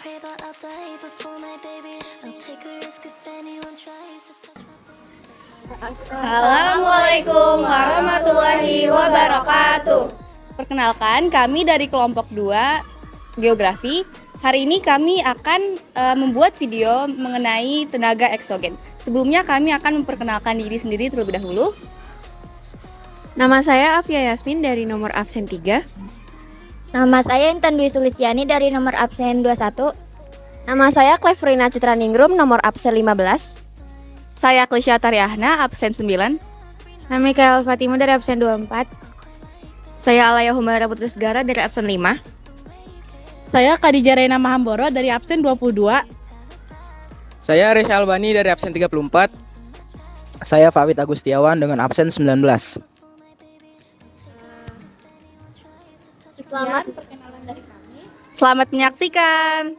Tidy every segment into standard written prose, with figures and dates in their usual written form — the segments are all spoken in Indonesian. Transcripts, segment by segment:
pray that I'll die before my baby. I'll take a risk if anyone tries to touch my Assalamualaikum warahmatullahi wabarakatuh. Perkenalkan, kami dari kelompok 2 Geografi. Hari ini kami akan membuat video mengenai tenaga eksogen. Sebelumnya kami akan memperkenalkan diri sendiri terlebih dahulu. Nama saya Afia Yasmin dari nomor absen 3. Nama saya Intan Dwi Sulistiani dari nomor absen 21. Nama saya Cleverina Citraningrum nomor absen 15. Saya Klisha Tariahna, absen 9. Saya Mikael Fatimu dari absen 24. Saya Alaya Humara Putri Segara dari absen 5. Saya Khadijah Reina Mahamboro dari absen 22. Saya Reza Albani dari absen 34. Saya Fawid Agustiawan dengan absen 19. Selamat menyaksikan.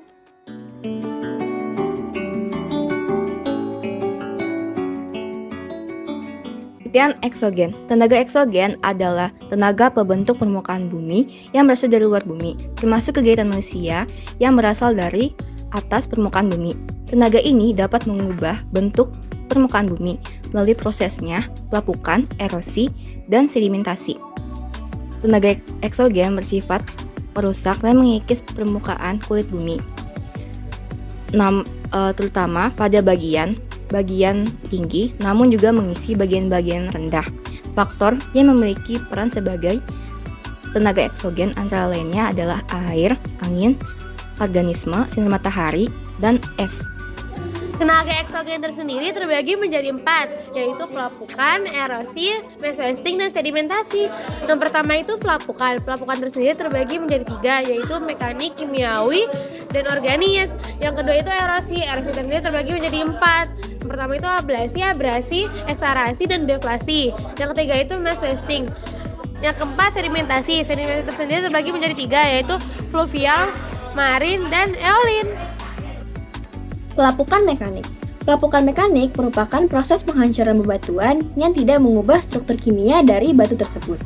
Penelitian eksogen. Tenaga eksogen adalah tenaga pembentuk permukaan bumi yang berasal dari luar bumi, termasuk kegiatan manusia yang berasal dari atas permukaan bumi. Tenaga ini dapat mengubah bentuk permukaan bumi melalui prosesnya pelapukan, erosi, dan sedimentasi. Tenaga eksogen bersifat merusak dan mengikis permukaan kulit bumi, terutama pada bagian tinggi, namun juga mengisi bagian-bagian rendah. Faktor yang memiliki peran sebagai tenaga eksogen antara lainnya adalah air, angin, organisme, sinar matahari, dan es. Tenaga eksogen tersendiri terbagi menjadi 4, yaitu pelapukan, erosi, mass wasting, dan sedimentasi. Yang pertama itu pelapukan. Pelapukan tersendiri terbagi menjadi 3, yaitu mekanik, kimiawi, dan organis. Yang kedua itu erosi. Erosi tersendiri terbagi menjadi 4. Yang pertama itu abrasi, eksarasi, dan deflasi. Yang ketiga itu mass wasting. Yang keempat sedimentasi. Sedimentasi tersendiri terbagi menjadi 3, yaitu fluvial, marin, dan eolin. Pelapukan mekanik. Pelapukan mekanik merupakan proses penghancuran bebatuan yang tidak mengubah struktur kimia dari batu tersebut.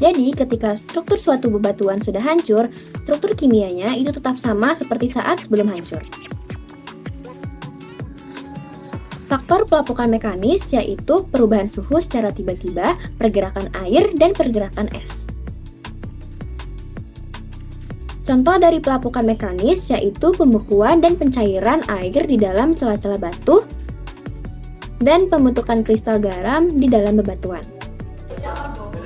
Jadi, ketika struktur suatu bebatuan sudah hancur, struktur kimianya itu tetap sama seperti saat sebelum hancur. Faktor pelapukan mekanis yaitu perubahan suhu secara tiba-tiba, pergerakan air, dan pergerakan es. Contoh dari pelapukan mekanis yaitu pembekuan dan pencairan air di dalam celah-celah batu dan pembentukan kristal garam di dalam bebatuan.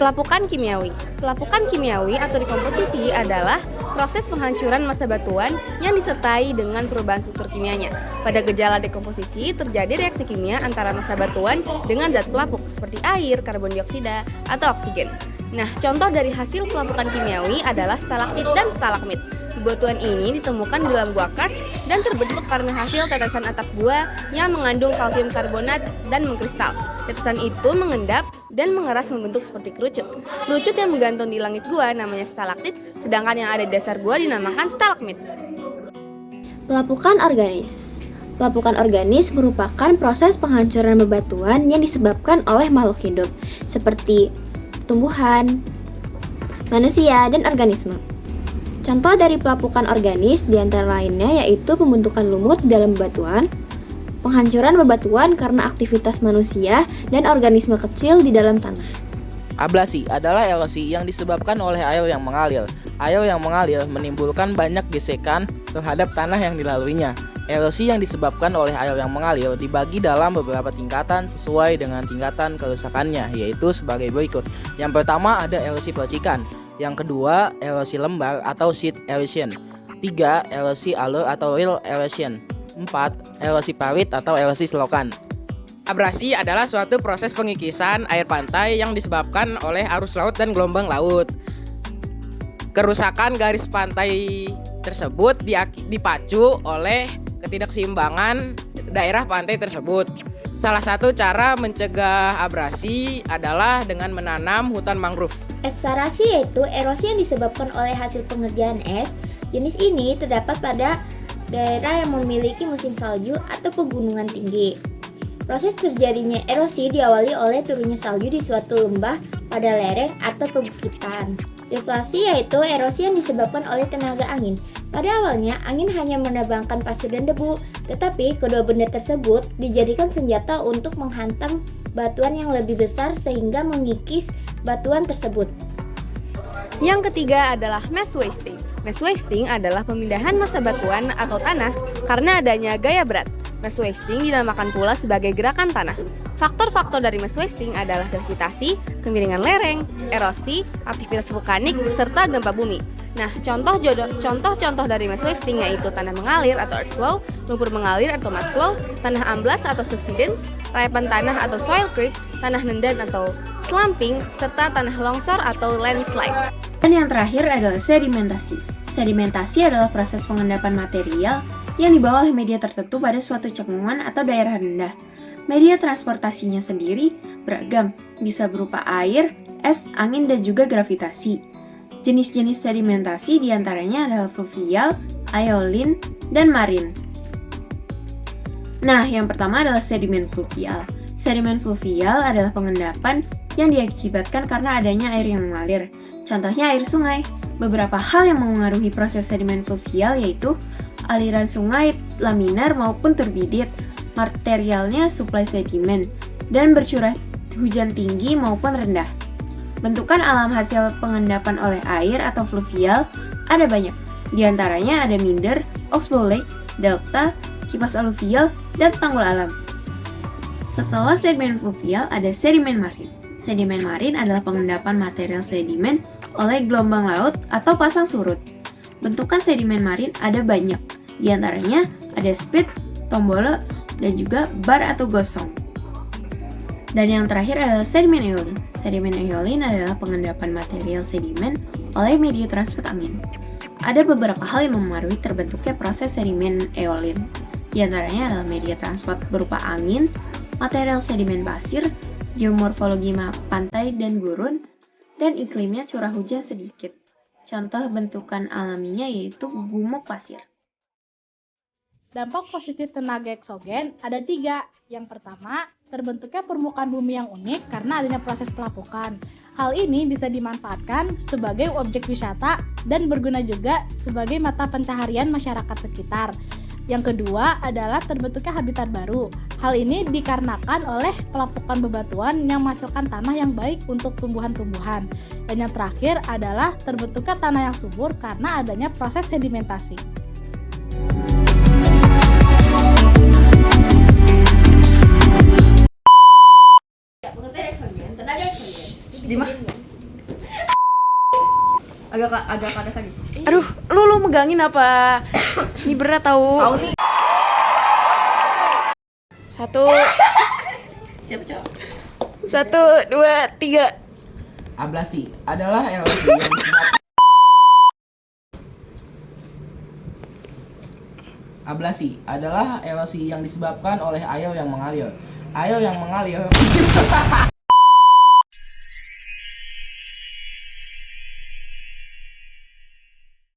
Pelapukan kimiawi. Pelapukan kimiawi atau dekomposisi adalah proses penghancuran massa batuan yang disertai dengan perubahan struktur kimianya. Pada gejala dekomposisi terjadi reaksi kimia antara massa batuan dengan zat pelapuk seperti air, karbon dioksida, atau oksigen. Nah, contoh dari hasil pelapukan kimiawi adalah stalaktit dan stalagmit. Bebatuan ini ditemukan di dalam gua kars dan terbentuk karena hasil tetesan atap gua yang mengandung kalsium karbonat dan mengkristal. Tetesan itu mengendap dan mengeras membentuk seperti kerucut. Kerucut yang menggantung di langit gua namanya stalaktit, sedangkan yang ada di dasar gua dinamakan stalagmit. Pelapukan organis. Pelapukan organis merupakan proses penghancuran bebatuan yang disebabkan oleh makhluk hidup, seperti tumbuhan, manusia, dan organisme. Contoh dari pelapukan organis diantara lainnya yaitu pembentukan lumut di dalam bebatuan, penghancuran bebatuan karena aktivitas manusia, dan organisme kecil di dalam tanah. Ablasi adalah erosi yang disebabkan oleh air yang mengalir. Air yang mengalir menimbulkan banyak gesekan terhadap tanah yang dilaluinya. Erosi yang disebabkan oleh air yang mengalir dibagi dalam beberapa tingkatan sesuai dengan tingkatan kerusakannya, yaitu sebagai berikut. Yang pertama ada erosi percikan. Yang kedua, erosi lembar atau sheet erosion. 3, erosi alur atau rill erosion. 4, erosi parit atau erosi selokan. Abrasi adalah suatu proses pengikisan air pantai yang disebabkan oleh arus laut dan gelombang laut. Kerusakan garis pantai tersebut dipacu oleh ketidakseimbangan daerah pantai tersebut. Salah satu cara mencegah abrasi adalah dengan menanam hutan mangrove. Eksarasi yaitu erosi yang disebabkan oleh hasil pengerjaan es. Jenis ini terdapat pada daerah yang memiliki musim salju atau pegunungan tinggi. Proses terjadinya erosi diawali oleh turunnya salju di suatu lembah pada lereng atau perbukitan. Deflasi yaitu erosi yang disebabkan oleh tenaga angin. Pada awalnya, angin hanya menerbangkan pasir dan debu, tetapi kedua benda tersebut dijadikan senjata untuk menghantam batuan yang lebih besar sehingga mengikis batuan tersebut. Yang ketiga adalah mass wasting. Mass wasting adalah pemindahan massa batuan atau tanah karena adanya gaya berat. Mass wasting dinamakan pula sebagai gerakan tanah. Faktor-faktor dari mass wasting adalah gravitasi, kemiringan lereng, erosi, aktivitas vulkanik, serta gempa bumi. Nah, contoh-contoh dari mass wasting yaitu tanah mengalir atau earth flow, lumpur mengalir atau mud flow, tanah amblas atau subsidence, rayapan tanah atau soil creep, tanah nendan atau slumping, serta tanah longsor atau landslide. Dan yang terakhir adalah sedimentasi. Sedimentasi adalah proses pengendapan material yang dibawa oleh media tertentu pada suatu cekungan atau daerah rendah. Media transportasinya sendiri beragam, bisa berupa air, es, angin, dan juga gravitasi. Jenis-jenis sedimentasi diantaranya adalah fluvial, aeolin, dan marin. Nah, yang pertama adalah sedimen fluvial. Sedimen fluvial adalah pengendapan yang diakibatkan karena adanya air yang mengalir. Contohnya air sungai. Beberapa hal yang mengaruhi proses sedimen fluvial yaitu aliran sungai laminar maupun turbidit, materialnya suplai sedimen, dan bercurah hujan tinggi maupun rendah. Bentukan alam hasil pengendapan oleh air atau fluvial ada banyak. Di antaranya ada minder, oxbow lake, delta, kipas aluvial, dan tanggul alam. Setelah sedimen fluvial ada sedimen marin. Sedimen marin adalah pengendapan material sedimen oleh gelombang laut atau pasang surut. Bentukan sedimen marin ada banyak. Di antaranya ada spit, tombolo, dan juga bar atau gosong. Dan yang terakhir adalah sedimen eolin. Sedimen eolin adalah pengendapan material sedimen oleh media transport angin. Ada beberapa hal yang memengaruhi terbentuknya proses sedimen eolin. Di antaranya adalah media transport berupa angin, material sedimen pasir, geomorfologi pantai dan gurun, dan iklimnya curah hujan sedikit. Contoh bentukan alaminya yaitu gumuk pasir. Dampak positif tenaga eksogen ada 3. Yang pertama, terbentuknya permukaan bumi yang unik karena adanya proses pelapukan. Hal ini bisa dimanfaatkan sebagai objek wisata dan berguna juga sebagai mata pencaharian masyarakat sekitar. Yang kedua adalah terbentuknya habitat baru. Hal ini dikarenakan oleh pelapukan bebatuan yang menghasilkan tanah yang baik untuk tumbuhan-tumbuhan. Dan yang terakhir adalah terbentuknya tanah yang subur karena adanya proses sedimentasi. Agak panas lagi. Aduh, lu megangin apa? Ini berat tahu. Tahu nih. 1 1, 2, 3. Ablasi adalah erosi yang disebabkan Ablasi adalah erosi yang disebabkan oleh air yang mengalir. Air yang mengalir